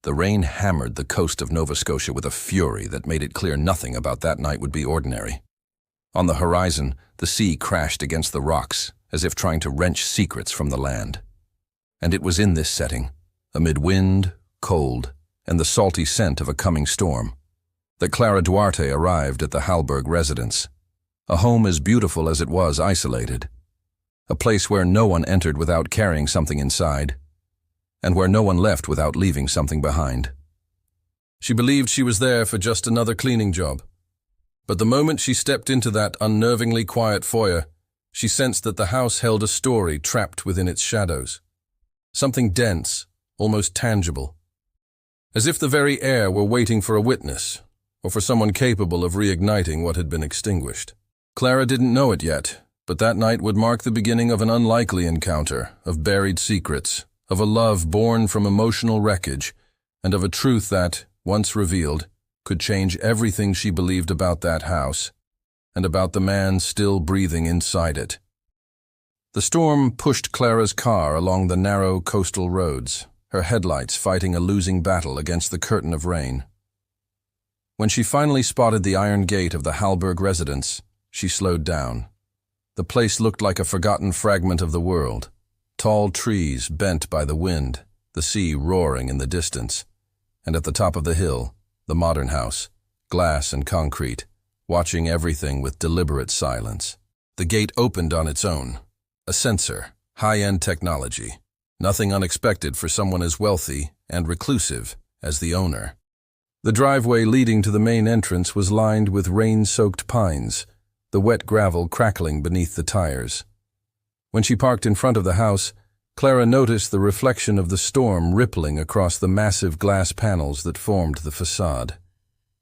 The rain hammered the coast of Nova Scotia with a fury that made it clear nothing about that night would be ordinary. On the horizon, the sea crashed against the rocks, as if trying to wrench secrets from the land. And it was in this setting, amid wind, cold, and the salty scent of a coming storm, that Clara Duarte arrived at the Hallberg residence, a home as beautiful as it was isolated, a place where no one entered without carrying something inside, and where no one left without leaving something behind. She believed she was there for just another cleaning job, but the moment she stepped into that unnervingly quiet foyer, she sensed that the house held a story trapped within its shadows. Something dense, almost tangible. As if the very air were waiting for a witness, or for someone capable of reigniting what had been extinguished. Clara didn't know it yet, but that night would mark the beginning of an unlikely encounter, of buried secrets, of a love born from emotional wreckage, and of a truth that, once revealed, could change everything she believed about that house, and about the man still breathing inside it. The storm pushed Clara's car along the narrow coastal roads, her headlights fighting a losing battle against the curtain of rain. When she finally spotted the iron gate of the Hallberg residence, she slowed down. The place looked like a forgotten fragment of the world. Tall trees bent by the wind, the sea roaring in the distance, and at the top of the hill, the modern house, glass and concrete, watching everything with deliberate silence. The gate opened on its own. A sensor, high-end technology, nothing unexpected for someone as wealthy and reclusive as the owner. The driveway leading to the main entrance was lined with rain-soaked pines, the wet gravel crackling beneath the tires. When she parked in front of the house, Clara noticed the reflection of the storm rippling across the massive glass panels that formed the facade.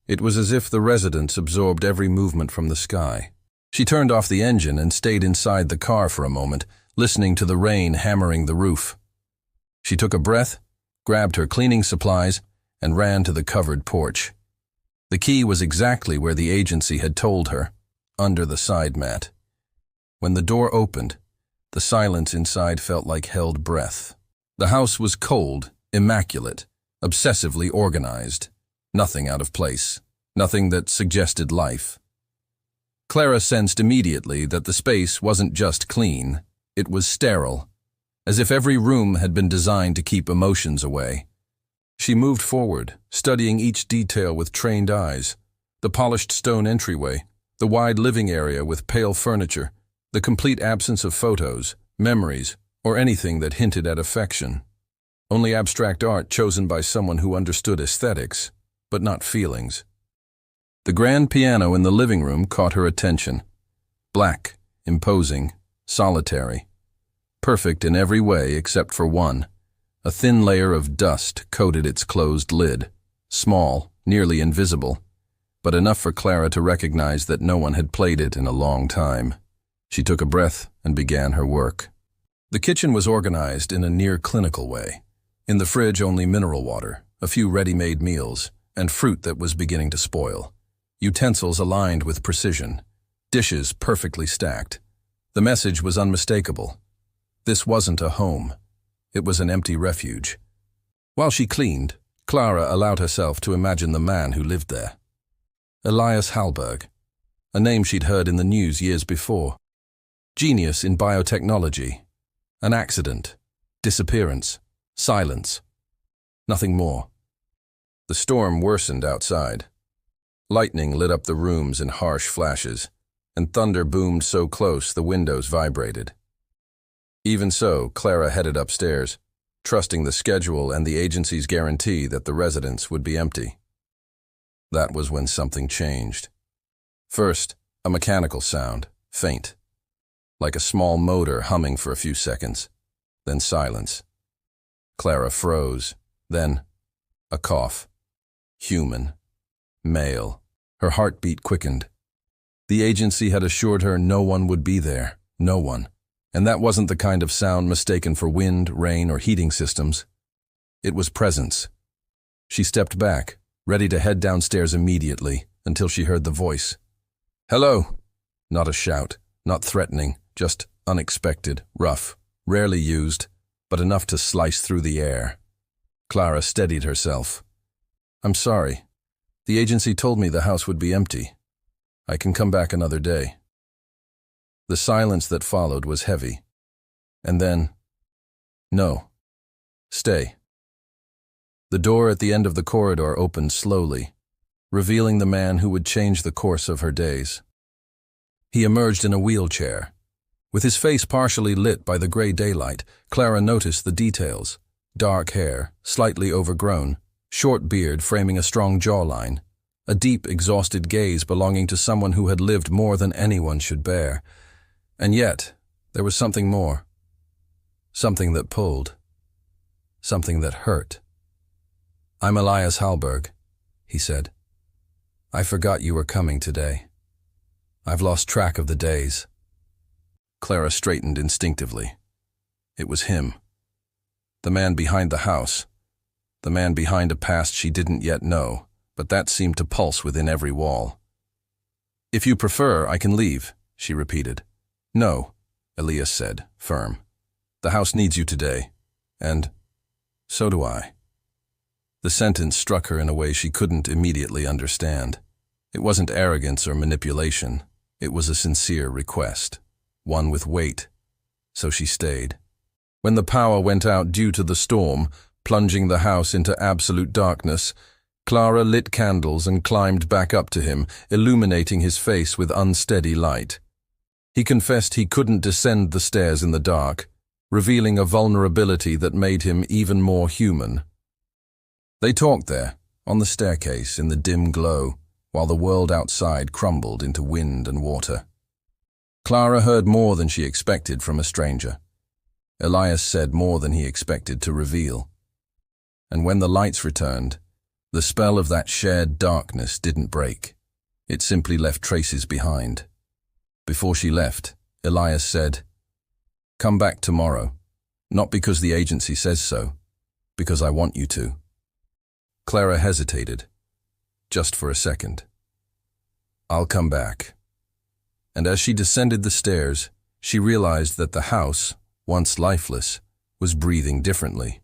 It was as if the residence absorbed every movement from the sky. She turned off the engine and stayed inside the car for a moment, listening to the rain hammering the roof. She took a breath, grabbed her cleaning supplies, and ran to the covered porch. The key was exactly where the agency had told her, under the side mat. When the door opened, the silence inside felt like held breath. The house was cold, immaculate, obsessively organized. Nothing out of place, nothing that suggested life. Clara sensed immediately that the space wasn't just clean, it was sterile, as if every room had been designed to keep emotions away. She moved forward, studying each detail with trained eyes. The polished stone entryway, the wide living area with pale furniture, the complete absence of photos, memories, or anything that hinted at affection. Only abstract art chosen by someone who understood aesthetics, but not feelings. The grand piano in the living room caught her attention. Black, imposing, solitary. Perfect in every way except for one. A thin layer of dust coated its closed lid, small, nearly invisible, but enough for Clara to recognize that no one had played it in a long time. She took a breath and began her work. The kitchen was organized in a near-clinical way. In the fridge, only mineral water, a few ready-made meals, and fruit that was beginning to spoil. Utensils aligned with precision. Dishes perfectly stacked. The message was unmistakable. This wasn't a home. It was an empty refuge. While she cleaned, Clara allowed herself to imagine the man who lived there. Elias Hallberg, a name she'd heard in the news years before. Genius in biotechnology. An accident. Disappearance. Silence. Nothing more. The storm worsened outside. Lightning lit up the rooms in harsh flashes, and thunder boomed so close the windows vibrated. Even so, Clara headed upstairs, trusting the schedule and the agency's guarantee that the residence would be empty. That was when something changed. First, a mechanical sound, faint, like a small motor humming for a few seconds, then silence. Clara froze, then a cough. Human. Male. Her heartbeat quickened. The agency had assured her no one would be there, no one. And that wasn't the kind of sound mistaken for wind, rain, or heating systems. It was presence. She stepped back, ready to head downstairs immediately, until she heard the voice. "Hello!" Not a shout, not threatening, just unexpected, rough, rarely used, but enough to slice through the air. Clara steadied herself. I'm sorry. The agency told me the house would be empty. I can come back another day. The silence that followed was heavy. And then, no. Stay. The door at the end of the corridor opened slowly, revealing the man who would change the course of her days. He emerged in a wheelchair. With his face partially lit by the gray daylight, Clara noticed the details. Dark hair, slightly overgrown, short beard framing a strong jawline, a deep, exhausted gaze belonging to someone who had lived more than anyone should bear. And yet, there was something more. Something that pulled. Something that hurt. I'm Elias Hallberg, he said. I forgot you were coming today. I've lost track of the days. Clara straightened instinctively. It was him. The man behind the house. The man behind a past she didn't yet know, but that seemed to pulse within every wall. If you prefer, I can leave, she repeated. No, Elias said, firm. The house needs you today. And so do I. The sentence struck her in a way she couldn't immediately understand. It wasn't arrogance or manipulation. It was a sincere request, one with weight. So she stayed. When the power went out due to the storm, plunging the house into absolute darkness, Clara lit candles and climbed back up to him, illuminating his face with unsteady light. He confessed he couldn't descend the stairs in the dark, revealing a vulnerability that made him even more human. They talked there, on the staircase in the dim glow, while the world outside crumbled into wind and water. Clara heard more than she expected from a stranger. Elias said more than he expected to reveal. And when the lights returned, the spell of that shared darkness didn't break. It simply left traces behind. Before she left, Elias said, "Come back tomorrow, not because the agency says so, because I want you to." Clara hesitated, just for a second. "I'll come back." And as she descended the stairs, she realized that the house, once lifeless, was breathing differently.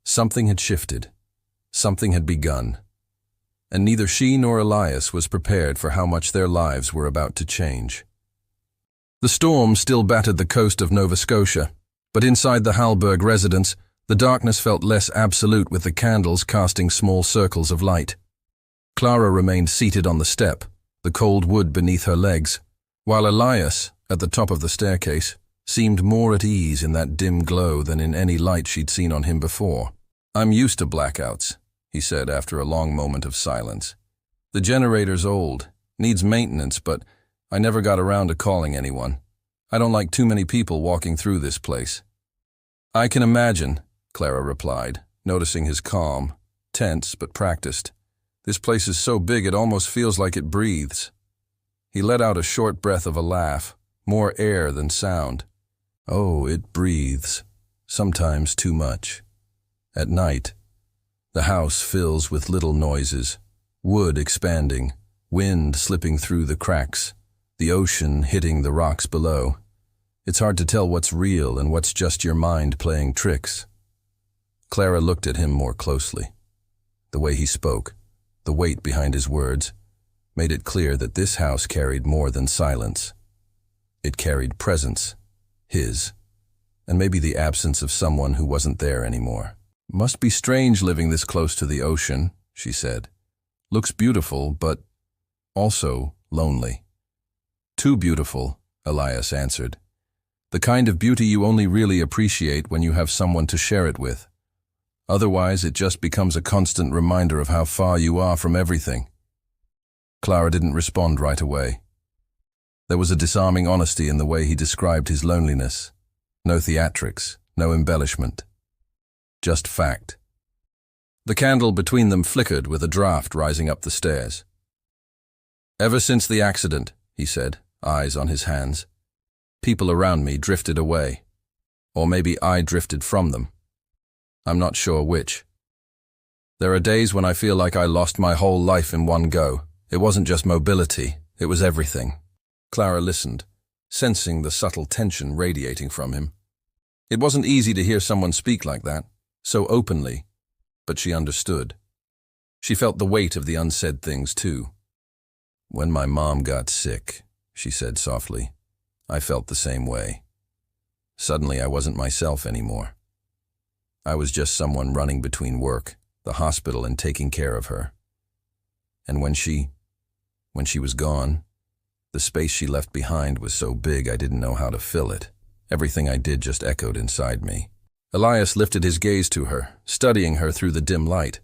Something had shifted. Something had begun. And neither she nor Elias was prepared for how much their lives were about to change. The storm still battered the coast of Nova Scotia, but inside the Hallberg residence, the darkness felt less absolute with the candles casting small circles of light. Clara remained seated on the step, the cold wood beneath her legs, while Elias, at the top of the staircase, seemed more at ease in that dim glow than in any light she'd seen on him before. "I'm used to blackouts," he said after a long moment of silence. "The generator's old, needs maintenance, but I never got around to calling anyone. I don't like too many people walking through this place." "I can imagine," Clara replied, noticing his calm, tense but practiced. "This place is so big it almost feels like it breathes." He let out a short breath of a laugh, more air than sound. "Oh, it breathes. Sometimes too much. At night, the house fills with little noises, wood expanding, wind slipping through the cracks, the ocean hitting the rocks below. It's hard to tell what's real and what's just your mind playing tricks." Clara looked at him more closely. The way he spoke, the weight behind his words, made it clear that this house carried more than silence. It carried presence, his, and maybe the absence of someone who wasn't there anymore. "Must be strange living this close to the ocean," she said. "Looks beautiful, but also lonely." "Too beautiful," Elias answered. "The kind of beauty you only really appreciate when you have someone to share it with. Otherwise, it just becomes a constant reminder of how far you are from everything." Clara didn't respond right away. There was a disarming honesty in the way he described his loneliness. No theatrics, no embellishment. Just fact. The candle between them flickered with a draft rising up the stairs. "Ever since the accident," he said, eyes on his hands, "people around me drifted away. Or maybe I drifted from them. I'm not sure which. There are days when I feel like I lost my whole life in one go. It wasn't just mobility, it was everything." Clara listened, sensing the subtle tension radiating from him. It wasn't easy to hear someone speak like that, so openly, but she understood. She felt the weight of the unsaid things, too. "When my mom got sick," she said softly, "I felt the same way. Suddenly I wasn't myself anymore. I was just someone running between work, the hospital, and taking care of her. And when she was gone, the space she left behind was so big I didn't know how to fill it. Everything I did just echoed inside me." Elias lifted his gaze to her, studying her through the dim light.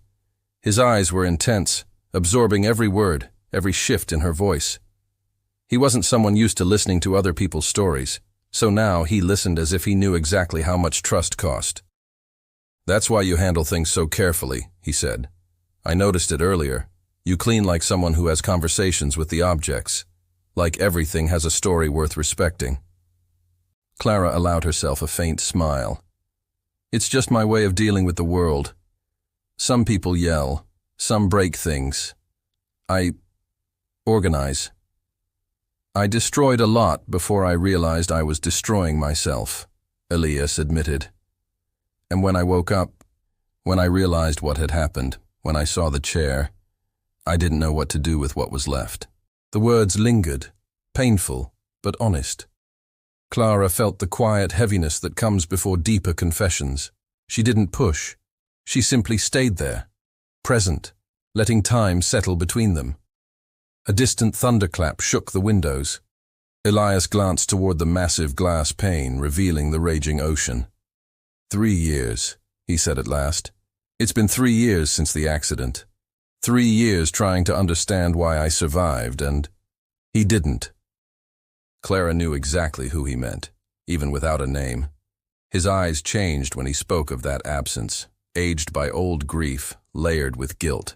His eyes were intense, absorbing every word, every shift in her voice. He wasn't someone used to listening to other people's stories, so now he listened as if he knew exactly how much trust cost. "That's why you handle things so carefully," he said. "I noticed it earlier. You clean like someone who has conversations with the objects, like everything has a story worth respecting." Clara allowed herself a faint smile. "It's just my way of dealing with the world. Some people yell, some break things. I organize. I destroyed a lot before I realized I was destroying myself," Elias admitted. "And when I woke up, when I realized what had happened, when I saw the chair, I didn't know what to do with what was left." The words lingered, painful but honest. Clara felt the quiet heaviness that comes before deeper confessions. She didn't push. She simply stayed there, present, letting time settle between them. A distant thunderclap shook the windows. Elias glanced toward the massive glass pane, revealing the raging ocean. 3 years, he said at last. "It's been 3 years since the accident. 3 years trying to understand why I survived, and he didn't." Clara knew exactly who he meant, even without a name. His eyes changed when he spoke of that absence, aged by old grief, layered with guilt.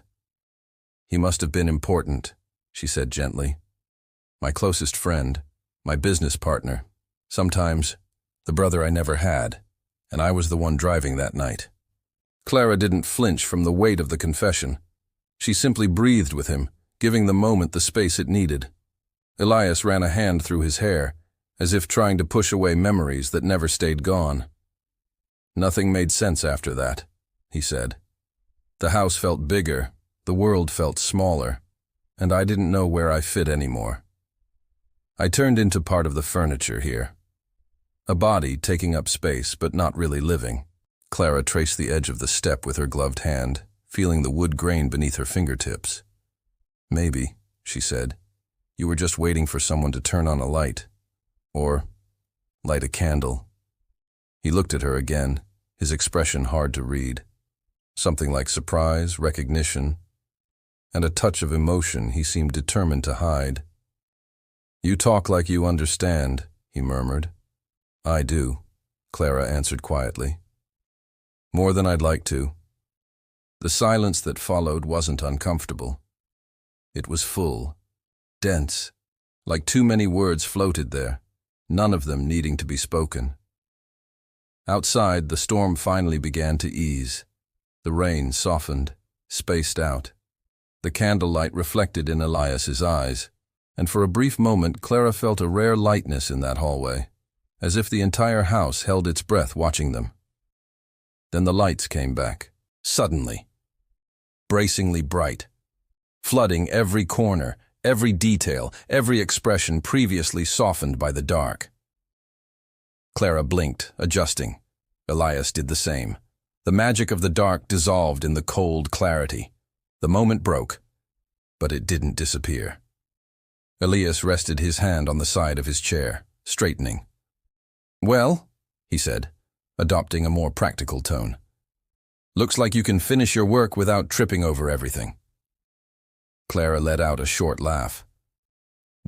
"He must have been important," she said gently. "My closest friend, my business partner, sometimes the brother I never had, and I was the one driving that night." Clara didn't flinch from the weight of the confession. She simply breathed with him, giving the moment the space it needed. Elias ran a hand through his hair, as if trying to push away memories that never stayed gone. "Nothing made sense after that," he said. "The house felt bigger, the world felt smaller, and I didn't know where I fit anymore. I turned into part of the furniture here. A body taking up space but not really living." Clara traced the edge of the step with her gloved hand, feeling the wood grain beneath her fingertips. "Maybe," she said, "you were just waiting for someone to turn on a light. Or light a candle." He looked at her again, his expression hard to read. Something like surprise, recognition, and a touch of emotion he seemed determined to hide. "You talk like you understand," he murmured. "I do," Clara answered quietly. "More than I'd like to." The silence that followed wasn't uncomfortable. It was full, dense, like too many words floated there, none of them needing to be spoken. Outside, the storm finally began to ease. The rain softened, spaced out. The candlelight reflected in Elias's eyes, and for a brief moment Clara felt a rare lightness in that hallway, as if the entire house held its breath watching them. Then the lights came back, suddenly, bracingly bright, flooding every corner, every detail, every expression previously softened by the dark. Clara blinked, adjusting. Elias did the same. The magic of the dark dissolved in the cold clarity. The moment broke, but it didn't disappear. Elias rested his hand on the side of his chair, straightening. "Well," he said, adopting a more practical tone, "looks like you can finish your work without tripping over everything." Clara let out a short laugh.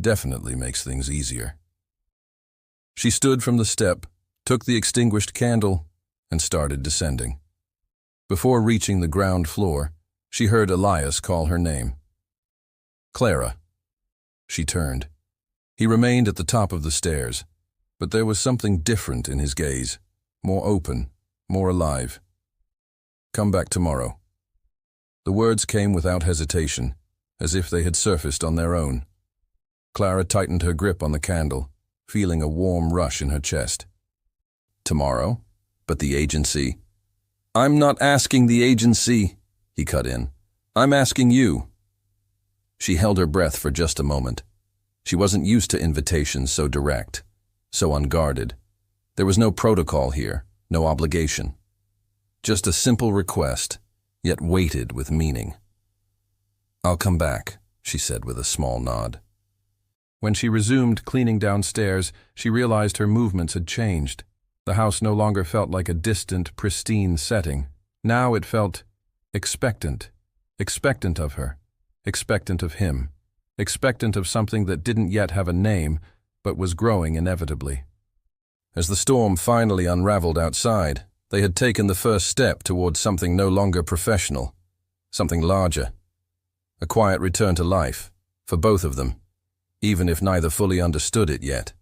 "Definitely makes things easier." She stood from the step, took the extinguished candle, and started descending. Before reaching the ground floor, she heard Elias call her name. "Clara." She turned. He remained at the top of the stairs, but there was something different in his gaze, more open, more alive. "Come back tomorrow." The words came without hesitation, as if they had surfaced on their own. Clara tightened her grip on the candle, feeling a warm rush in her chest. "Tomorrow? But the agency?" I'm not asking the agency, he cut in. I'm asking you. She held her breath for just a moment. She wasn't used to invitations so direct, so unguarded. There was no protocol here, no obligation. Just a simple request, yet weighted with meaning. I'll come back, she said with a small nod. When she resumed cleaning downstairs, she realized her movements had changed. The house no longer felt like a distant, pristine setting. Now it felt expectant. Expectant of her. Expectant of him. Expectant of something that didn't yet have a name, but was growing inevitably. As the storm finally unraveled outside, they had taken the first step towards something no longer professional, something larger. A quiet return to life, for both of them, even if neither fully understood it yet.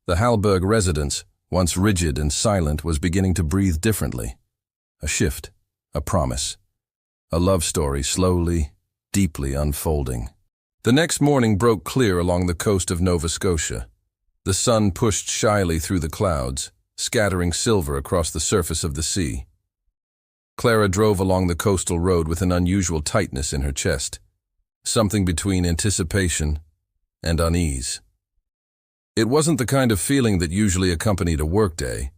The Hallberg residence, once rigid and silent, was beginning to breathe differently. A shift, a promise, a love story slowly, deeply unfolding. The next morning broke clear along the coast of Nova Scotia. The sun pushed shyly through the clouds, scattering silver across the surface of the sea. Clara drove along the coastal road with an unusual tightness in her chest, something between anticipation and unease. It wasn't the kind of feeling that usually accompanied a workday,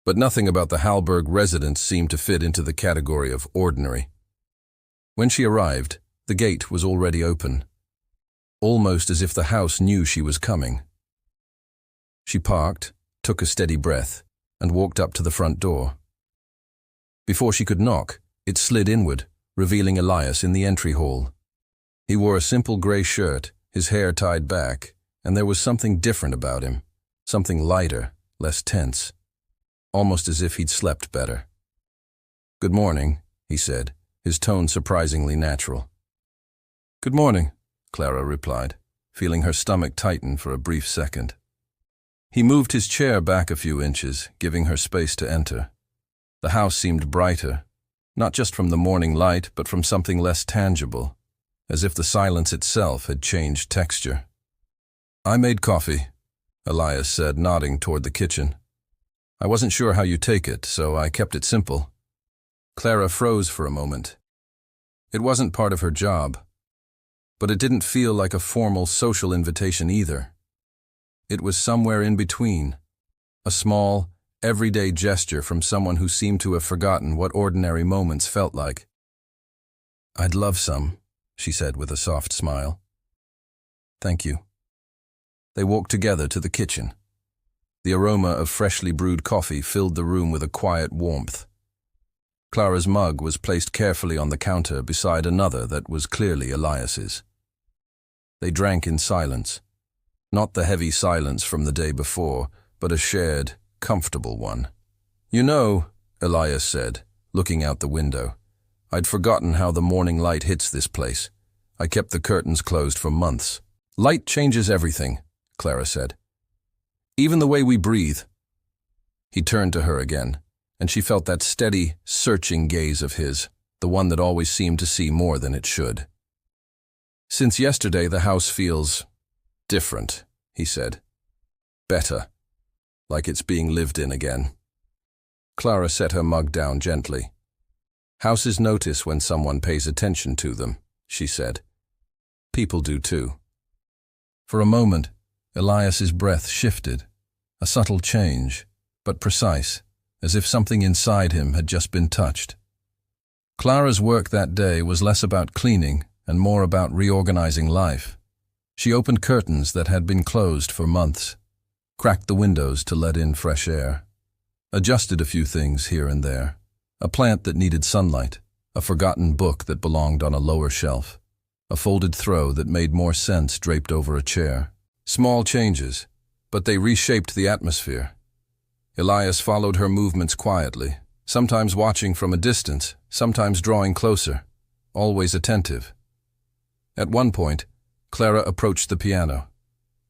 but nothing about the Hallberg residence seemed to fit into the category of ordinary. When she arrived, the gate was already open, almost as if the house knew she was coming. She parked, took a steady breath, and walked up to the front door. Before she could knock, it slid inward, revealing Elias in the entry hall. He wore a simple gray shirt, his hair tied back, and there was something different about him, something lighter, less tense, almost as if he'd slept better. "Good morning," he said, his tone surprisingly natural. "Good morning," Clara replied, feeling her stomach tighten for a brief second. He moved his chair back a few inches, giving her space to enter. The house seemed brighter, not just from the morning light, but from something less tangible, as if the silence itself had changed texture. "I made coffee," Elias said, nodding toward the kitchen. "I wasn't sure how you take it, so I kept it simple." Clara froze for a moment. It wasn't part of her job, but it didn't feel like a formal social invitation either. It was somewhere in between, a small, everyday gesture from someone who seemed to have forgotten what ordinary moments felt like. "I'd love some," she said with a soft smile. "Thank you." They walked together to the kitchen. The aroma of freshly brewed coffee filled the room with a quiet warmth. Clara's mug was placed carefully on the counter beside another that was clearly Elias's. They drank in silence, not the heavy silence from the day before, but a shared, comfortable one. "You know," Elias said, looking out the window, "I'd forgotten how the morning light hits this place. I kept the curtains closed for months." "Light changes everything," Clara said. "Even the way we breathe." He turned to her again, and she felt that steady, searching gaze of his, the one that always seemed to see more than it should. "Since yesterday, the house feels different," he said. "Better, like it's being lived in again." Clara set her mug down gently. "Houses notice when someone pays attention to them," she said. "People do too." For a moment, Elias's breath shifted, a subtle change, but precise, as if something inside him had just been touched. Clara's work that day was less about cleaning and more about reorganizing life. She opened curtains that had been closed for months, cracked the windows to let in fresh air, adjusted a few things here and there, a plant that needed sunlight, a forgotten book that belonged on a lower shelf, a folded throw that made more sense draped over a chair. Small changes, but they reshaped the atmosphere. Elias followed her movements quietly, sometimes watching from a distance, sometimes drawing closer, always attentive. At one point, Clara approached the piano.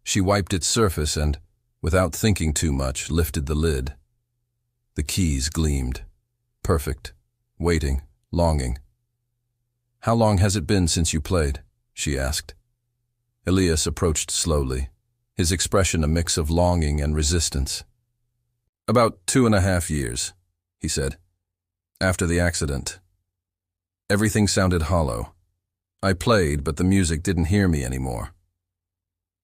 She wiped its surface and, without thinking too much, lifted the lid. The keys gleamed. Perfect. Waiting. Longing. "How long has it been since you played?" she asked. Elias approached slowly, his expression a mix of longing and resistance. "About 2.5 years," he said. After the accident, everything sounded hollow. I played, but the music didn't hear me anymore.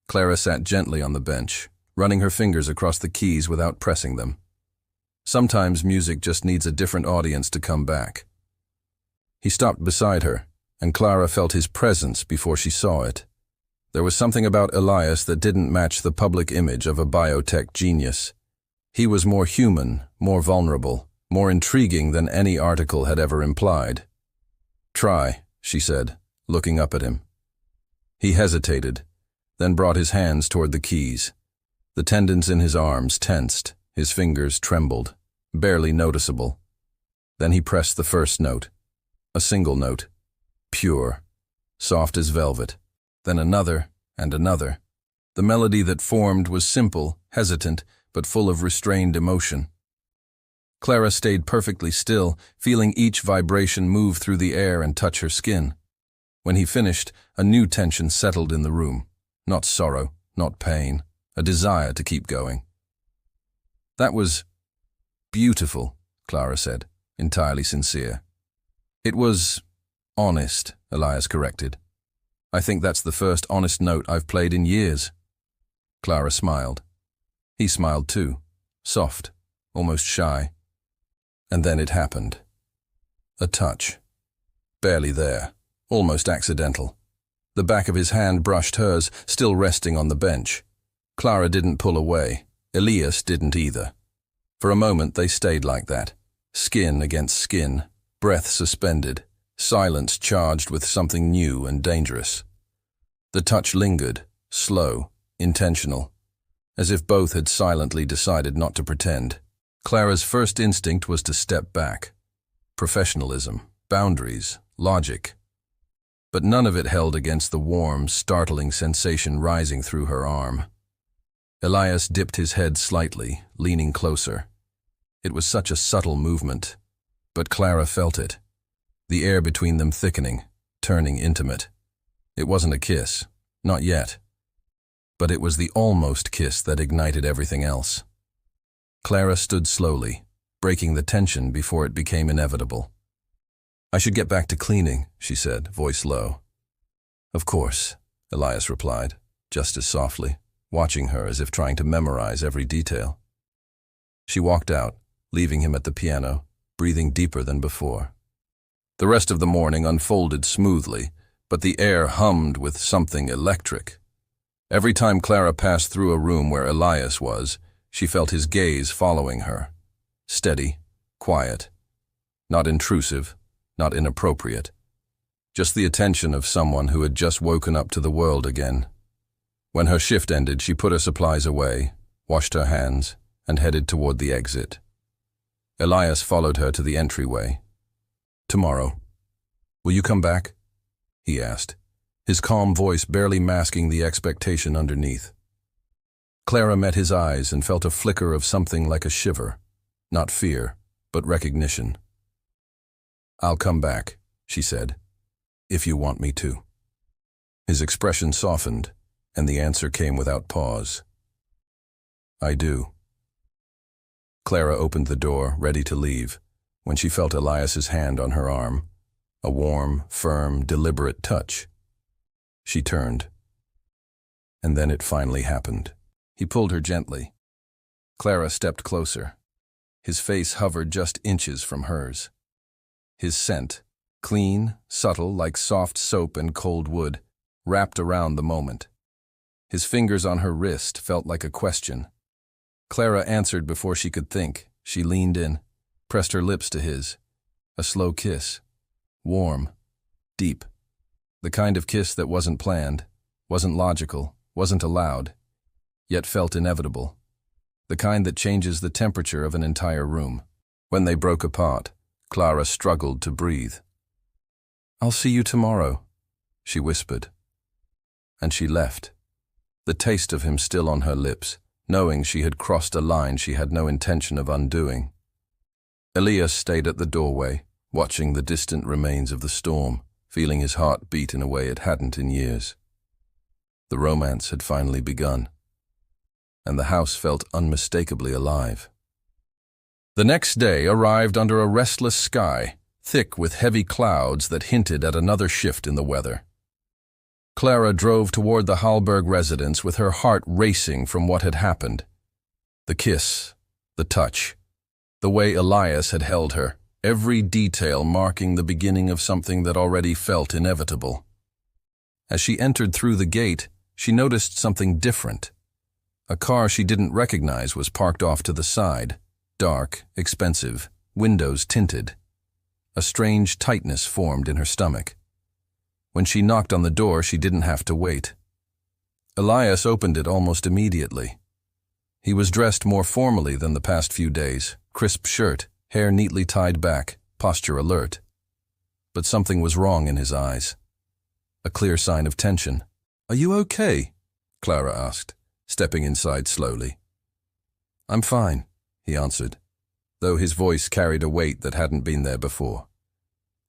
Clara sat gently on the bench, running her fingers across the keys without pressing them. Sometimes music just needs a different audience to come back. He stopped beside her, and Clara felt his presence before she saw it. There was something about Elias that didn't match the public image of a biotech genius. He was more human, more vulnerable, more intriguing than any article had ever implied. "Try," she said, looking up at him. He hesitated, then brought his hands toward the keys. The tendons in his arms tensed, his fingers trembled, barely noticeable. Then he pressed the first note, a single note, pure, soft as velvet. Then another and another. The melody that formed was simple, hesitant, but full of restrained emotion. Clara stayed perfectly still, feeling each vibration move through the air and touch her skin. When he finished, a new tension settled in the room. Not sorrow, not pain, a desire to keep going. "That was beautiful," Clara said, entirely sincere. "It was honest," Elias corrected. "I think that's the first honest note I've played in years." Clara smiled. He smiled too, soft, almost shy. And then it happened. A touch. Barely there, almost accidental. The back of his hand brushed hers, still resting on the bench. Clara didn't pull away. Elias didn't either. For a moment they stayed like that, skin against skin, breath suspended, silence charged with something new and dangerous. The touch lingered, slow, intentional, as if both had silently decided not to pretend. Clara's first instinct was to step back. Professionalism, boundaries, logic. But none of it held against the warm, startling sensation rising through her arm. Elias dipped his head slightly, leaning closer. It was such a subtle movement, but Clara felt it, the air between them thickening, turning intimate. It wasn't a kiss, not yet, but it was the almost kiss that ignited everything else. Clara stood slowly, breaking the tension before it became inevitable. "I should get back to cleaning," she said, voice low. "Of course," Elias replied, just as softly, watching her as if trying to memorize every detail. She walked out, leaving him at the piano, breathing deeper than before. The rest of the morning unfolded smoothly, but the air hummed with something electric. Every time Clara passed through a room where Elias was, she felt his gaze following her. Steady, quiet, not intrusive, not inappropriate. Just the attention of someone who had just woken up to the world again. When her shift ended, she put her supplies away, washed her hands, and headed toward the exit. Elias followed her to the entryway. "Tomorrow. Will you come back?" he asked, his calm voice barely masking the expectation underneath. Clara met his eyes and felt a flicker of something like a shiver, not fear, but recognition. "I'll come back," she said, "if you want me to." His expression softened, and the answer came without pause. "I do." Clara opened the door, ready to leave, when she felt Elias's hand on her arm, a warm, firm, deliberate touch. She turned. And then it finally happened. He pulled her gently. Clara stepped closer. His face hovered just inches from hers. His scent, clean, subtle, like soft soap and cold wood, wrapped around the moment. His fingers on her wrist felt like a question. Clara answered before she could think. She leaned in, pressed her lips to his. A slow kiss. Warm. Deep. The kind of kiss that wasn't planned, wasn't logical, wasn't allowed, yet felt inevitable. The kind that changes the temperature of an entire room. When they broke apart, Clara struggled to breathe. "I'll see you tomorrow," she whispered. And she left, the taste of him still on her lips, knowing she had crossed a line she had no intention of undoing. Elias stayed at the doorway, watching the distant remains of the storm, feeling his heart beat in a way it hadn't in years. The romance had finally begun, and the house felt unmistakably alive. The next day arrived under a restless sky, thick with heavy clouds that hinted at another shift in the weather. Clara drove toward the Hallberg residence with her heart racing from what had happened. The kiss, the touch, the way Elias had held her, every detail marking the beginning of something that already felt inevitable. As she entered through the gate, she noticed something different. A car she didn't recognize was parked off to the side, dark, expensive, windows tinted. A strange tightness formed in her stomach. When she knocked on the door, she didn't have to wait. Elias opened it almost immediately. He was dressed more formally than the past few days, crisp shirt, hair neatly tied back, posture alert. But something was wrong in his eyes. A clear sign of tension. "Are you okay?" Clara asked, stepping inside slowly. "I'm fine," he answered, though his voice carried a weight that hadn't been there before.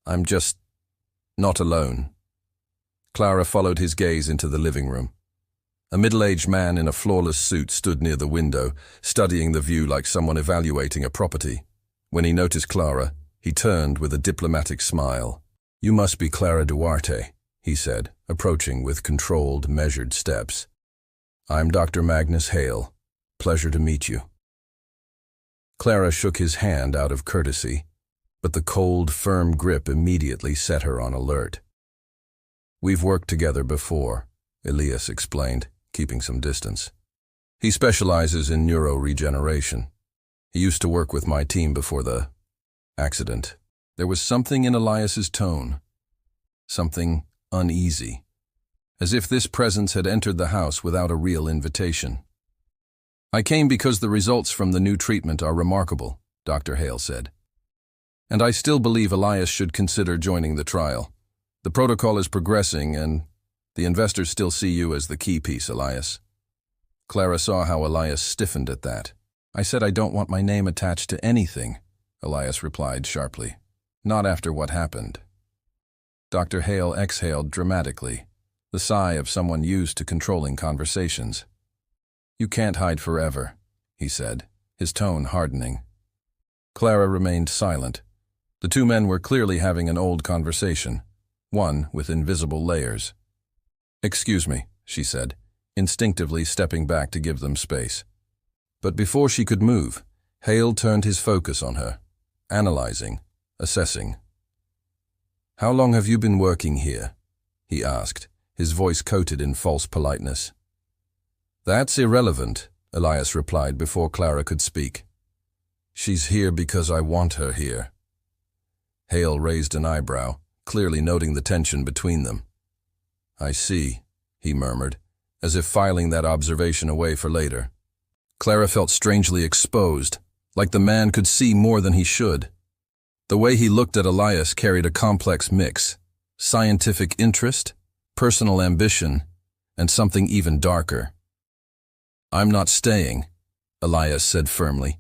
"I'm just not alone." Clara followed his gaze into the living room. A middle-aged man in a flawless suit stood near the window, studying the view like someone evaluating a property. When he noticed Clara, he turned with a diplomatic smile. "You must be Clara Duarte," he said, approaching with controlled, measured steps. "I'm Dr. Magnus Hale. Pleasure to meet you." Clara shook his hand out of courtesy, but the cold, firm grip immediately set her on alert. "We've worked together before," Elias explained, keeping some distance. "He specializes in neuroregeneration. He used to work with my team before the accident." There was something in Elias's tone, something uneasy, as if this presence had entered the house without a real invitation. "I came because the results from the new treatment are remarkable," Dr. Hale said. "And I still believe Elias should consider joining the trial. The protocol is progressing, and the investors still see you as the key piece, Elias." Clara saw how Elias stiffened at that. "I said I don't want my name attached to anything," Elias replied sharply. "Not after what happened." Dr. Hale exhaled dramatically, the sigh of someone used to controlling conversations. "You can't hide forever," he said, his tone hardening. Clara remained silent. The two men were clearly having an old conversation, one with invisible layers. "Excuse me," she said, instinctively stepping back to give them space. But before she could move, Hale turned his focus on her, analyzing, assessing. "How long have you been working here?" he asked, his voice coated in false politeness. "That's irrelevant," Elias replied before Clara could speak. "She's here because I want her here." Hale raised an eyebrow, clearly noting the tension between them. "I see," he murmured, as if filing that observation away for later. Clara felt strangely exposed, like the man could see more than he should. The way he looked at Elias carried a complex mix: scientific interest, personal ambition, and something even darker. "I'm not staying," Elias said firmly.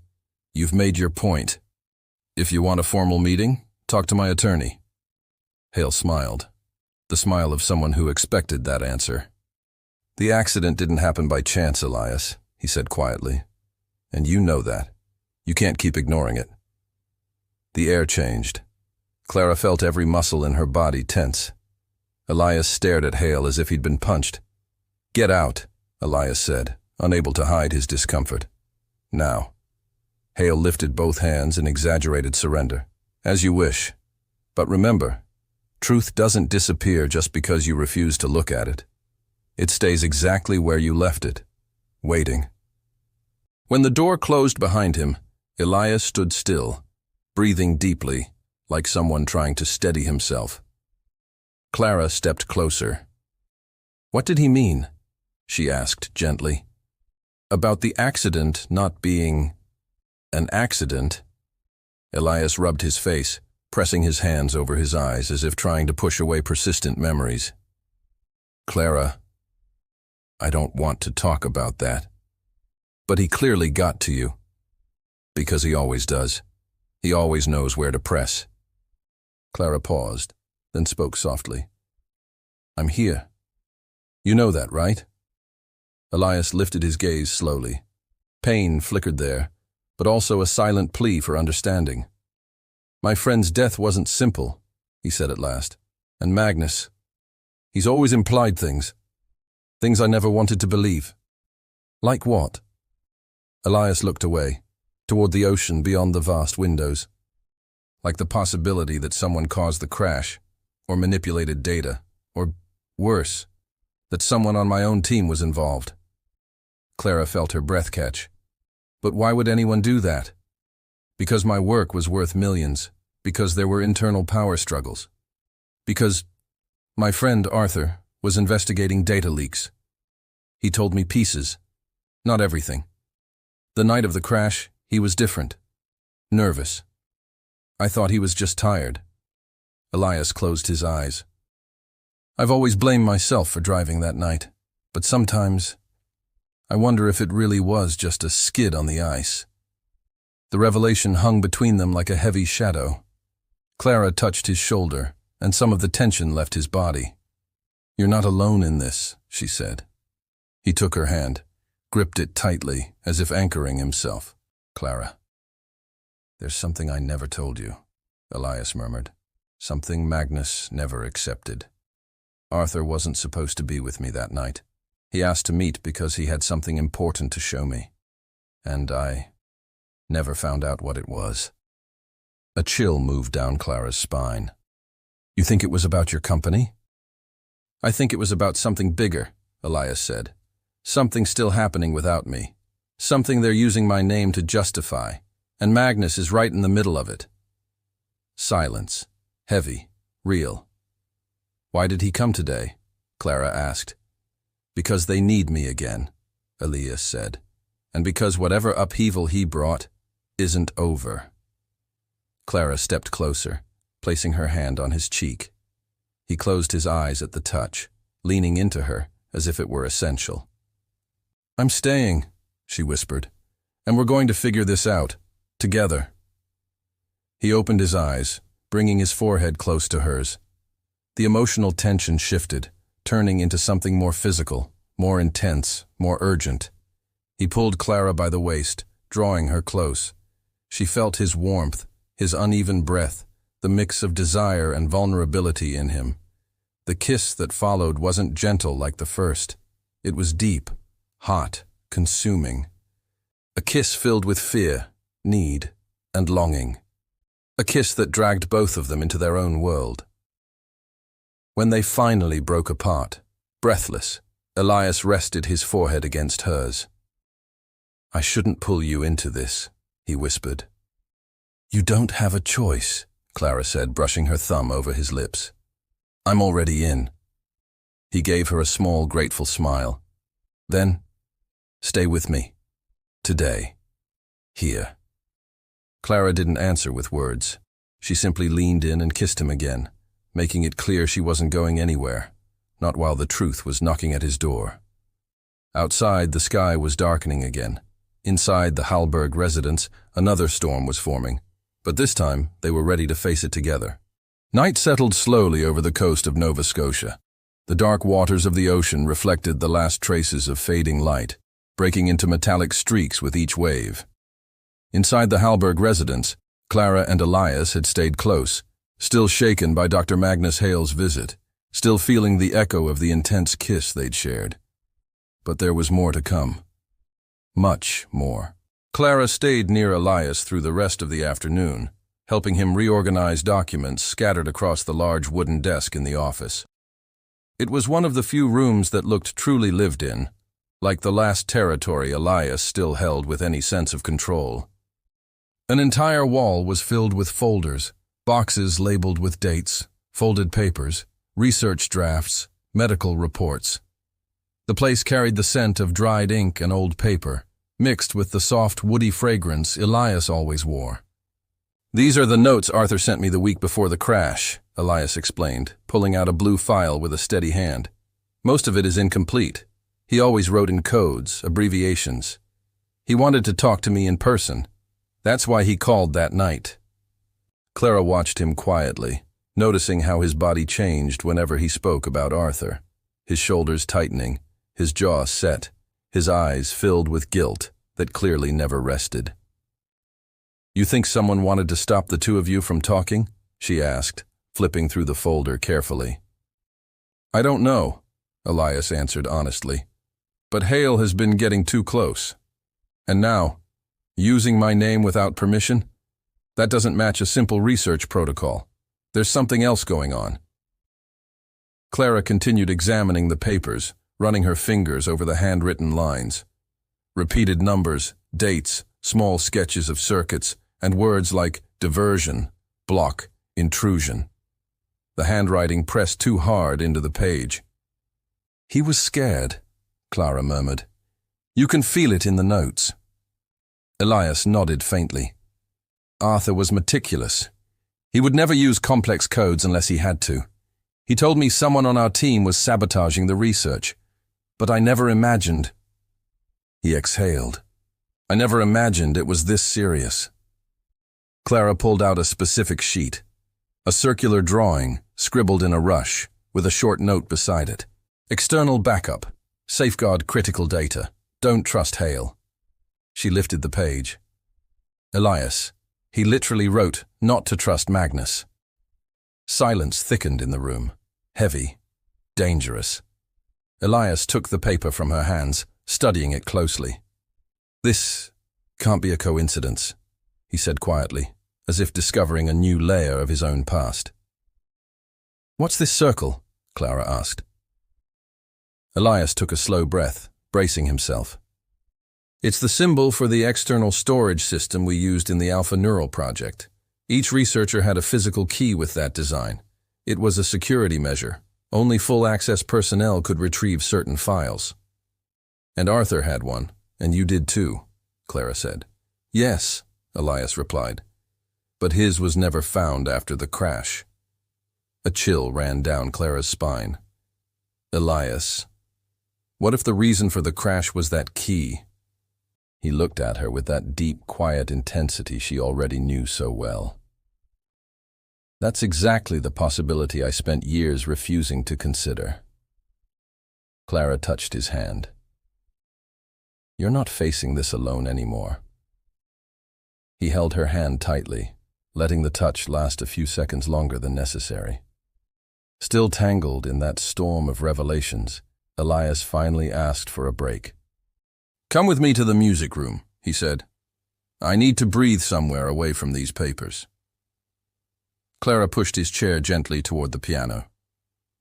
"You've made your point. If you want a formal meeting, talk to my attorney." Hale smiled, the smile of someone who expected that answer. "The accident didn't happen by chance, Elias," he said quietly. "And you know that. You can't keep ignoring it." The air changed. Clara felt every muscle in her body tense. Elias stared at Hale as if he'd been punched. "Get out," Elias said, unable to hide his discomfort. "Now." Hale lifted both hands in exaggerated surrender. "As you wish. But remember, truth doesn't disappear just because you refuse to look at it. It stays exactly where you left it, waiting." When the door closed behind him, Elias stood still, breathing deeply, like someone trying to steady himself. Clara stepped closer. "What did he mean?" she asked gently. "About the accident not being an accident?" Elias rubbed his face, pressing his hands over his eyes as if trying to push away persistent memories. "Clara, I don't want to talk about that. But he clearly got to you. Because he always does. He always knows where to press." Clara paused, then spoke softly. "I'm here. You know that, right?" Elias lifted his gaze slowly. Pain flickered there, but also a silent plea for understanding. "My friend's death wasn't simple," he said at last. "And Magnus, he's always implied things. Things I never wanted to believe." "Like what?" Elias looked away, toward the ocean beyond the vast windows. "Like the possibility that someone caused the crash, or manipulated data, or, worse, that someone on my own team was involved." Clara felt her breath catch. "But why would anyone do that?" "Because my work was worth millions, because there were internal power struggles. Because my friend Arthur was investigating data leaks. He told me pieces, not everything. The night of the crash, he was different. Nervous. I thought he was just tired." Elias closed his eyes. "I've always blamed myself for driving that night, but sometimes I wonder if it really was just a skid on the ice." The revelation hung between them like a heavy shadow. Clara touched his shoulder, and some of the tension left his body. "You're not alone in this," she said. He took her hand, gripped it tightly, as if anchoring himself. "Clara, there's something I never told you," Elias murmured. "Something Magnus never accepted. Arthur wasn't supposed to be with me that night. He asked to meet because he had something important to show me. And I never found out what it was." A chill moved down Clara's spine. "You think it was about your company?" "I think it was about something bigger," Elias said. "Something still happening without me. Something they're using my name to justify. And Magnus is right in the middle of it." Silence. Heavy. Real. "Why did he come today?" Clara asked. "Because they need me again," Elias said. "And because whatever upheaval he brought isn't over." Clara stepped closer, placing her hand on his cheek. He closed his eyes at the touch, leaning into her as if it were essential. "I'm staying," she whispered, "and we're going to figure this out, together." He opened his eyes, bringing his forehead close to hers. The emotional tension shifted, turning into something more physical, more intense, more urgent. He pulled Clara by the waist, drawing her close. She felt his warmth, his uneven breath, the mix of desire and vulnerability in him. The kiss that followed wasn't gentle like the first. It was deep, hot, consuming. A kiss filled with fear, need, and longing. A kiss that dragged both of them into their own world. When they finally broke apart, breathless, Elias rested his forehead against hers. "I shouldn't pull you into this," he whispered. "You don't have a choice," Clara said, brushing her thumb over his lips. "I'm already in." He gave her a small, grateful smile. "Then, stay with me. Today. Here." Clara didn't answer with words. She simply leaned in and kissed him again, making it clear she wasn't going anywhere, not while the truth was knocking at his door. Outside, the sky was darkening again. Inside the Hallberg residence, another storm was forming, but this time they were ready to face it together. Night settled slowly over the coast of Nova Scotia. The dark waters of the ocean reflected the last traces of fading light, breaking into metallic streaks with each wave. Inside the Hallberg residence, Clara and Elias had stayed close, still shaken by Dr. Magnus Hale's visit, still feeling the echo of the intense kiss they'd shared. But there was more to come. Much more. Clara stayed near Elias through the rest of the afternoon, helping him reorganize documents scattered across the large wooden desk in the office. It was one of the few rooms that looked truly lived in, like the last territory Elias still held with any sense of control. An entire wall was filled with folders, boxes labeled with dates, folded papers, research drafts, medical reports. The place carried the scent of dried ink and old paper, mixed with the soft, woody fragrance Elias always wore. "These are the notes Arthur sent me the week before the crash," Elias explained, pulling out a blue file with a steady hand. "Most of it is incomplete. He always wrote in codes, abbreviations. He wanted to talk to me in person. That's why he called that night." Clara watched him quietly, noticing how his body changed whenever he spoke about Arthur, his shoulders tightening, his jaw set, his eyes filled with guilt that clearly never rested. You think someone wanted to stop the two of you from talking? She asked, flipping through the folder carefully. I don't know, Elias answered honestly, but Hale has been getting too close. And now, using my name without permission? That doesn't match a simple research protocol. There's something else going on. Clara continued examining the papers, running her fingers over the handwritten lines. Repeated numbers, dates, small sketches of circuits, and words like diversion, block, intrusion. The handwriting pressed too hard into the page. He was scared, Clara murmured. You can feel it in the notes. Elias nodded faintly. Arthur was meticulous. He would never use complex codes unless he had to. He told me someone on our team was sabotaging the research, but I never imagined. He exhaled. I never imagined it was this serious. Clara pulled out a specific sheet, a circular drawing scribbled in a rush with a short note beside it. External backup. Safeguard critical data. Don't trust Hale. She lifted the page. Elias. He literally wrote, not to trust Magnus. Silence thickened in the room. Heavy. Dangerous. Elias took the paper from her hands, studying it closely. This can't be a coincidence, he said quietly, as if discovering a new layer of his own past. What's this circle? Clara asked. Elias took a slow breath, bracing himself. It's the symbol for the external storage system we used in the Alpha Neural project. Each researcher had a physical key with that design. It was a security measure. Only full-access personnel could retrieve certain files. And Arthur had one, and you did too, Clara said. Yes, Elias replied. But his was never found after the crash. A chill ran down Clara's spine. Elias. What if the reason for the crash was that key? He looked at her with that deep, quiet intensity she already knew so well. That's exactly the possibility I spent years refusing to consider. Clara touched his hand. You're not facing this alone anymore. He held her hand tightly, letting the touch last a few seconds longer than necessary. Still tangled in that storm of revelations, Elias finally asked for a break. Come with me to the music room, he said. I need to breathe somewhere away from these papers. Clara pushed his chair gently toward the piano.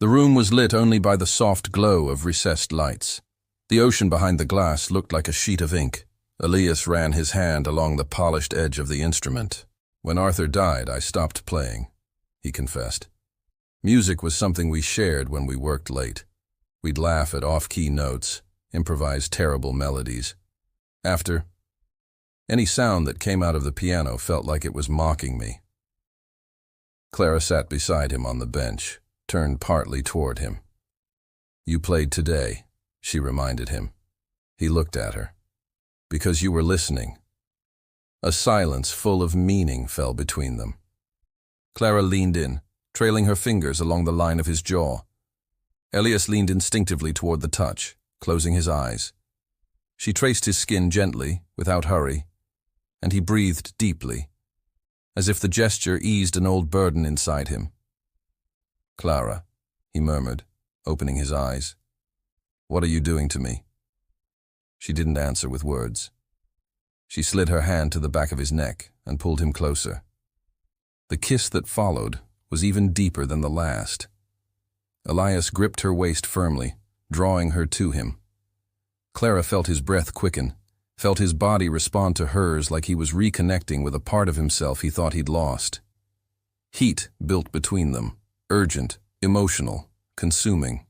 The room was lit only by the soft glow of recessed lights. The ocean behind the glass looked like a sheet of ink. Elias ran his hand along the polished edge of the instrument. When Arthur died, I stopped playing, he confessed. Music was something we shared when we worked late. We'd laugh at off-key notes, improvise terrible melodies. After, any sound that came out of the piano felt like it was mocking me. Clara sat beside him on the bench, turned partly toward him. You played today, she reminded him. He looked at her. Because you were listening. A silence full of meaning fell between them. Clara leaned in, trailing her fingers along the line of his jaw. Elias leaned instinctively toward the touch, closing his eyes. She traced his skin gently, without hurry, and he breathed deeply, as if the gesture eased an old burden inside him. Clara, he murmured, opening his eyes. What are you doing to me? She didn't answer with words. She slid her hand to the back of his neck and pulled him closer. The kiss that followed was even deeper than the last. Elias gripped her waist firmly, drawing her to him. Clara felt his breath quicken, felt his body respond to hers like he was reconnecting with a part of himself he thought he'd lost. Heat built between them, urgent, emotional, consuming.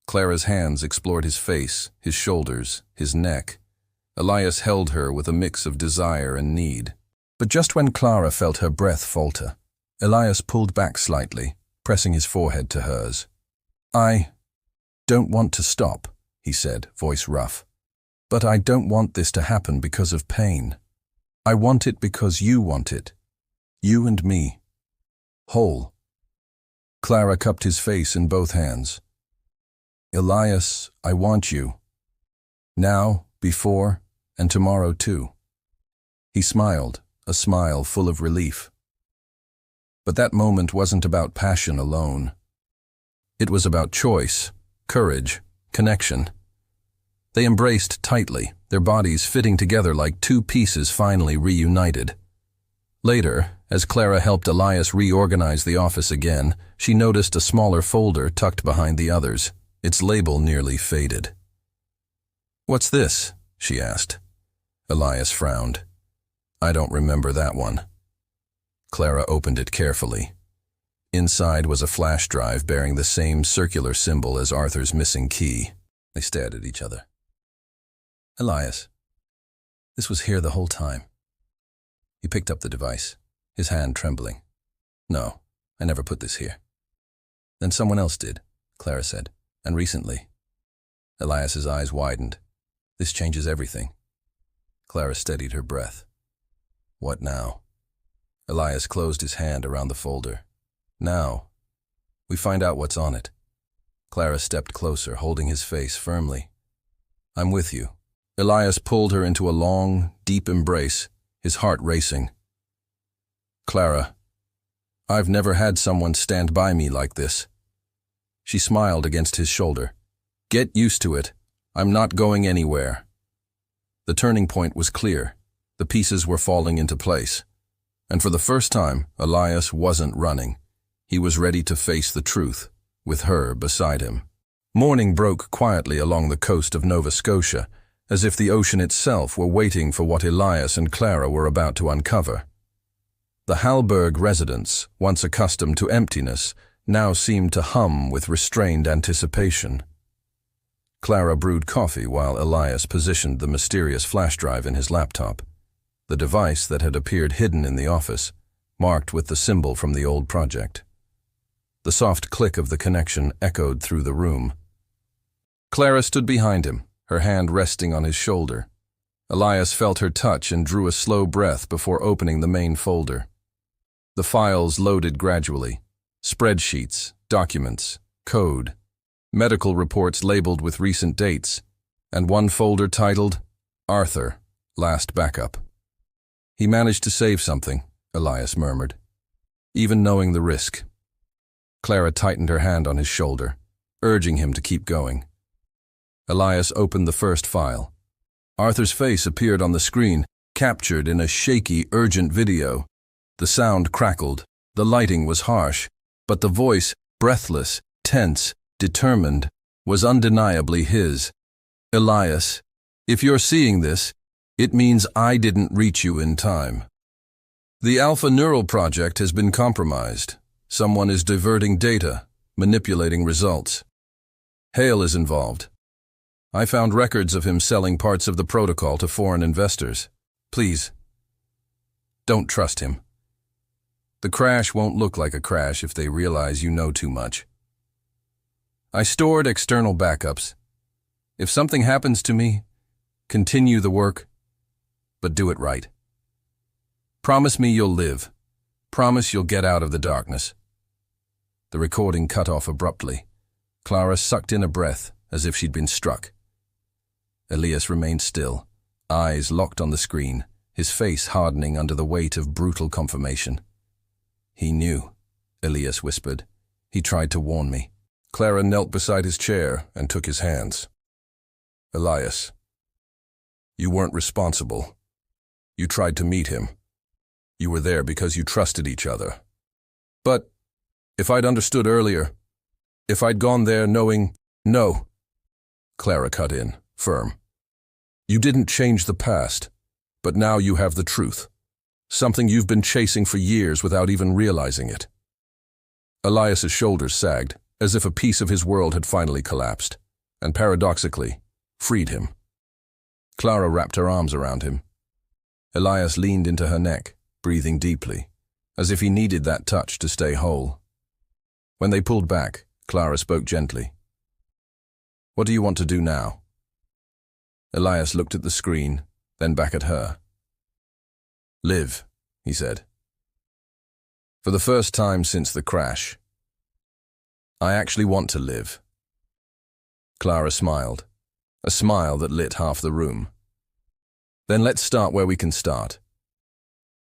Clara's hands explored his face, his shoulders, his neck. Elias held her with a mix of desire and need. But just when Clara felt her breath falter, Elias pulled back slightly, pressing his forehead to hers. I don't want to stop, he said, voice rough. But I don't want this to happen because of pain. I want it because you want it. You and me. Whole. Clara cupped his face in both hands. Elias, I want you. Now, before, and tomorrow too. He smiled, a smile full of relief. But that moment wasn't about passion alone. It was about choice, courage, connection. They embraced tightly, their bodies fitting together like two pieces finally reunited. Later, as Clara helped Elias reorganize the office again, she noticed a smaller folder tucked behind the others, its label nearly faded. "What's this?" she asked. Elias frowned. "I don't remember that one." Clara opened it carefully. Inside was a flash drive bearing the same circular symbol as Arthur's missing key. They stared at each other. "Elias, this was here the whole time." He picked up the device, his hand trembling. "No, I never put this here." "Then someone else did," Clara said, "and recently." Elias's eyes widened. "This changes everything." Clara steadied her breath. "What now?" Elias closed his hand around the folder. "Now, we find out what's on it." Clara stepped closer, holding his face firmly. "I'm with you." Elias pulled her into a long, deep embrace, his heart racing. "Clara, I've never had someone stand by me like this." She smiled against his shoulder. "Get used to it. I'm not going anywhere." The turning point was clear. The pieces were falling into place. And for the first time, Elias wasn't running. He was ready to face the truth, with her beside him. Morning broke quietly along the coast of Nova Scotia, as if the ocean itself were waiting for what Elias and Clara were about to uncover. The Hallberg residence, once accustomed to emptiness, now seemed to hum with restrained anticipation. Clara brewed coffee while Elias positioned the mysterious flash drive in his laptop, the device that had appeared hidden in the office, marked with the symbol from the old project. The soft click of the connection echoed through the room. Clara stood behind him, her hand resting on his shoulder. Elias felt her touch and drew a slow breath before opening the main folder. The files loaded gradually. Spreadsheets, documents, code, medical reports labeled with recent dates, and one folder titled, "Arthur, Last Backup." "He managed to save something," Elias murmured, "even knowing the risk." Clara tightened her hand on his shoulder, urging him to keep going. Elias opened the first file. Arthur's face appeared on the screen, captured in a shaky, urgent video. The sound crackled, the lighting was harsh, but the voice, breathless, tense, determined, was undeniably his. "Elias, if you're seeing this, it means I didn't reach you in time. The Alpha Neural project has been compromised. Someone is diverting data, manipulating results. Hale is involved. I found records of him selling parts of the protocol to foreign investors. Please, don't trust him. The crash won't look like a crash if they realize you know too much. I stored external backups. If something happens to me, continue the work, but do it right. Promise me you'll live. Promise you'll get out of the darkness." The recording cut off abruptly. Clara sucked in a breath as if she'd been struck. Elias remained still, eyes locked on the screen, his face hardening under the weight of brutal confirmation. "He knew," Elias whispered. "He tried to warn me." Clara knelt beside his chair and took his hands. "Elias, you weren't responsible. You tried to meet him. You were there because you trusted each other. But if I'd understood earlier, if I'd gone there knowing—" "No," Clara cut in, firm. "You didn't change the past, but now you have the truth. Something you've been chasing for years without even realizing it." Elias's shoulders sagged, as if a piece of his world had finally collapsed, and paradoxically, freed him. Clara wrapped her arms around him. Elias leaned into her neck, breathing deeply, as if he needed that touch to stay whole. When they pulled back, Clara spoke gently. "What do you want to do now?" Elias looked at the screen, then back at her. "Live," he said. "For the first time since the crash. I actually want to live." Clara smiled, a smile that lit half the room. "Then let's start where we can start."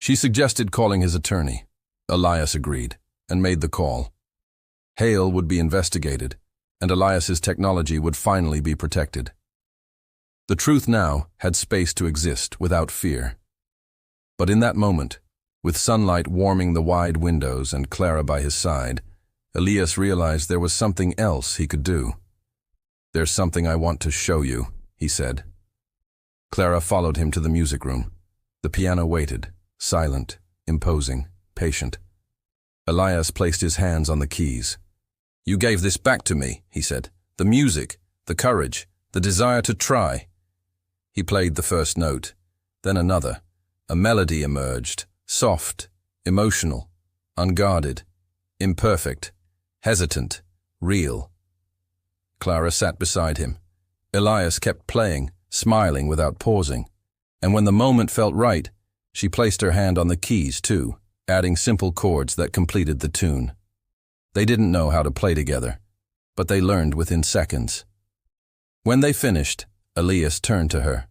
She suggested calling his attorney. Elias agreed and made the call. Hale would be investigated, and Elias's technology would finally be protected. The truth now had space to exist without fear. But in that moment, with sunlight warming the wide windows and Clara by his side, Elias realized there was something else he could do. "There's something I want to show you," he said. Clara followed him to the music room. The piano waited, silent, imposing, patient. Elias placed his hands on the keys. "You gave this back to me," he said. "The music, the courage, the desire to try." He played the first note, then another. A melody emerged, soft, emotional, unguarded, imperfect, hesitant, real. Clara sat beside him. Elias kept playing, smiling without pausing. And when the moment felt right, she placed her hand on the keys too, adding simple chords that completed the tune. They didn't know how to play together, but they learned within seconds. When they finished, Elias turned to her.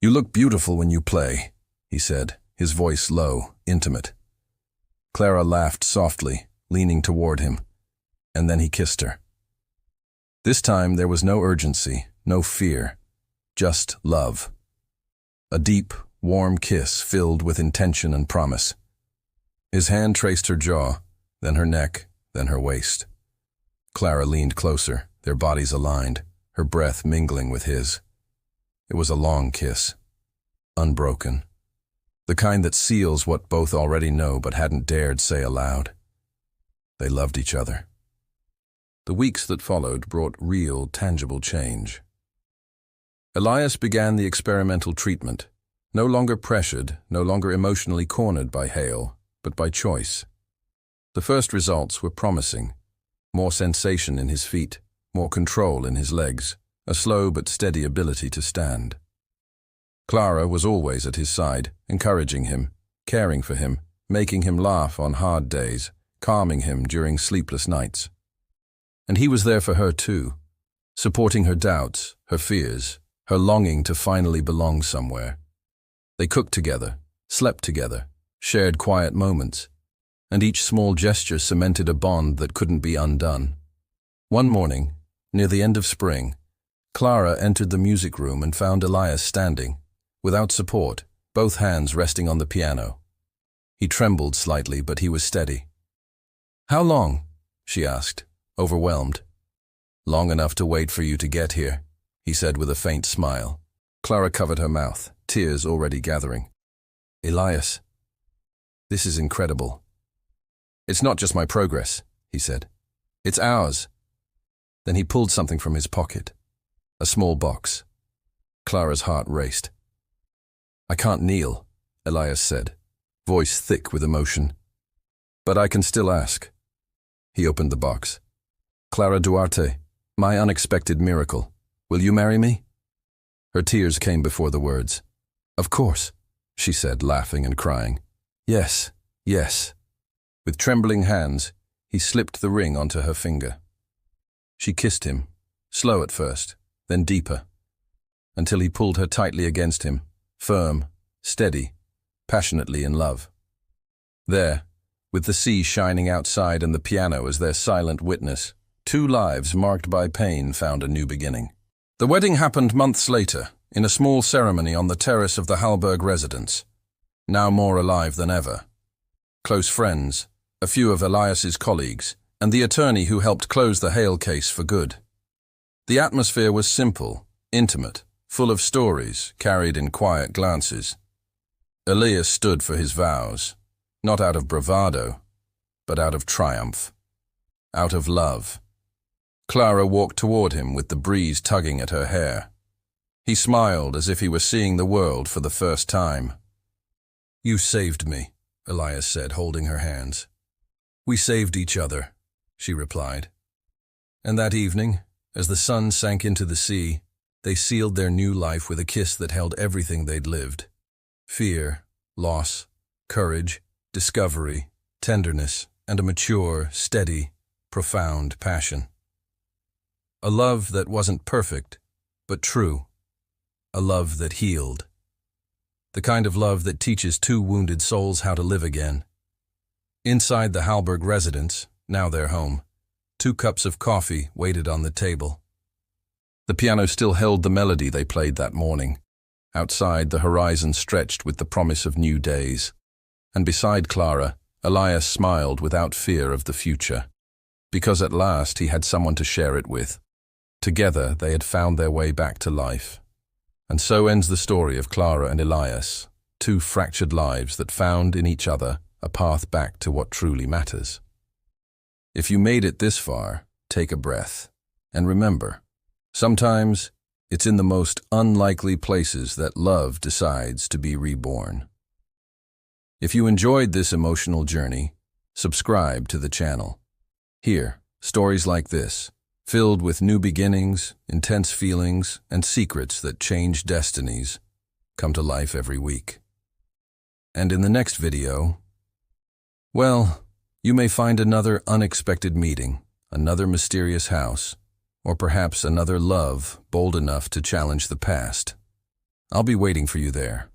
"You look beautiful when you play," he said, his voice low, intimate. Clara laughed softly, leaning toward him, and then he kissed her. This time there was no urgency, no fear, just love. A deep, warm kiss filled with intention and promise. His hand traced her jaw, then her neck, then her waist. Clara leaned closer, their bodies aligned, her breath mingling with his. It was a long kiss, unbroken. The kind that seals what both already know but hadn't dared say aloud. They loved each other. The weeks that followed brought real, tangible change. Elias began the experimental treatment, no longer pressured, no longer emotionally cornered by Hale, but by choice. The first results were promising. More sensation in his feet, more control in his legs, a slow but steady ability to stand. Clara was always at his side, encouraging him, caring for him, making him laugh on hard days, calming him during sleepless nights. And he was there for her too, supporting her doubts, her fears, her longing to finally belong somewhere. They cooked together, slept together, shared quiet moments, and each small gesture cemented a bond that couldn't be undone. One morning, near the end of spring, Clara entered the music room and found Elias standing, without support, both hands resting on the piano. He trembled slightly, but he was steady. "How long?" she asked, overwhelmed. "Long enough to wait for you to get here," he said with a faint smile. Clara covered her mouth, tears already gathering. "Elias, this is incredible." "It's not just my progress," he said. "It's ours." Then he pulled something from his pocket, a small box. Clara's heart raced. "I can't kneel," Elias said, voice thick with emotion. "But I can still ask." He opened the box. "Clara Duarte, my unexpected miracle. Will you marry me?" Her tears came before the words. "Of course," she said, laughing and crying. "Yes, yes." With trembling hands, he slipped the ring onto her finger. She kissed him, slow at first, then deeper, until he pulled her tightly against him, firm, steady, passionately in love. There, with the sea shining outside and the piano as their silent witness, two lives marked by pain found a new beginning. The wedding happened months later, in a small ceremony on the terrace of the Hallberg residence, now more alive than ever. Close friends, a few of Elias's colleagues, and the attorney who helped close the Hale case for good. The atmosphere was simple, intimate, full of stories carried in quiet glances. Elias stood for his vows, not out of bravado, but out of triumph, out of love. Clara walked toward him with the breeze tugging at her hair. He smiled as if he were seeing the world for the first time. "You saved me," Elias said, holding her hands. "We saved each other," she replied. And that evening, as the sun sank into the sea, they sealed their new life with a kiss that held everything they'd lived. Fear, loss, courage, discovery, tenderness, and a mature, steady, profound passion. A love that wasn't perfect, but true. A love that healed. The kind of love that teaches two wounded souls how to live again. Inside the Hallberg residence, now their home, 2 cups of coffee waited on the table. The piano still held the melody they played that morning. Outside, the horizon stretched with the promise of new days. And beside Clara, Elias smiled without fear of the future. Because at last he had someone to share it with. Together, they had found their way back to life. And so ends the story of Clara and Elias, 2 fractured lives that found in each other a path back to what truly matters. If you made it this far, take a breath. And remember, sometimes it's in the most unlikely places that love decides to be reborn. If you enjoyed this emotional journey, subscribe to the channel. Here, stories like this, filled with new beginnings, intense feelings, and secrets that change destinies, come to life every week. And in the next video, well, you may find another unexpected meeting, another mysterious house, or perhaps another love bold enough to challenge the past. I'll be waiting for you there.